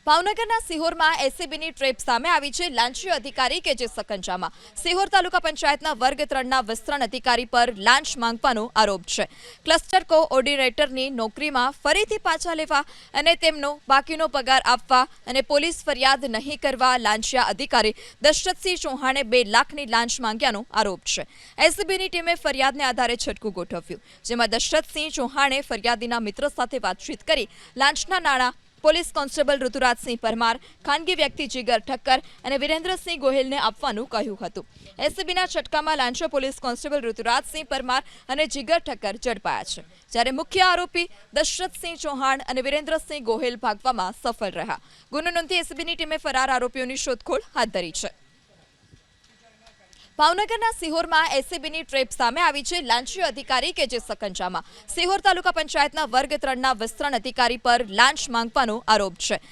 ભાવનગરના સિહોરમાં એસીબીની ટ્રેપ સામે આવી છે। લાંચી અધિકારી કે જે સકંજામાં સિહોર તાલુકા પંચાયતના વર્ગ 3ના વિસ્તરણ અધિકારી પર લાંચ માંગવાનો આરોપ છે। ક્લસ્ટર કોઓર્ડિનેટરની નોકરીમાં ફરીથી પાછા લેવા અને તેમનો બાકીનો પગાર આપવા અને પોલીસ ફરિયાદ નહીં કરવા લાંચિયા અધિકારી દશરથસિંહ ચૌહાણે 2 લાખની લાંચ માંગ્યાનો આરોપ છે। એસીબીની ટીમે ફરિયાદને આધારે છટકું ગોઠવ્યું, જેમાં દશરથસિંહ ચૌહાણે ફરિયાદીના મિત્ર સાથે વાતચીત કરી લાંચના નાણાં પોલીસ કોન્સ્ટેબલ ઋતુરાજસિંહ પરમાર, ખાનગી વ્યક્તિ જીગર ઠક્કર અને વિરેન્દ્રસિંહ ગોહિલને આપવાનું કહ્યું હતું। એસીબીના છટકામાં લાંચો પોલીસ કોન્સ્ટેબલ ઋતુરાજસિંહ પરમાર અને જીગર ઠક્કર ઝડપાયા છે, જ્યારે મુખ્ય આરોપી દશરથસિંહ ચૌહાણ અને વિરેન્દ્રસિંહ ગોહિલ ભાગવામાં સફળ રહ્યા। ગુનો નોંધી એસીબીની ટીમે ફરાર આરોપીઓની શોધખોળ હાથ ધરી છે। ભાવનગરના સિહોરમાં એસીબીની ટ્રેપ સામે આવી છે। લાંચી અધિકારી કે જે સકંજામાં સિહોર તાલુકા પંચાયતના વર્ગ 3ના વિસ્તરણ અધિકારી પર લાંચ માંગવાનો આરોપ છે।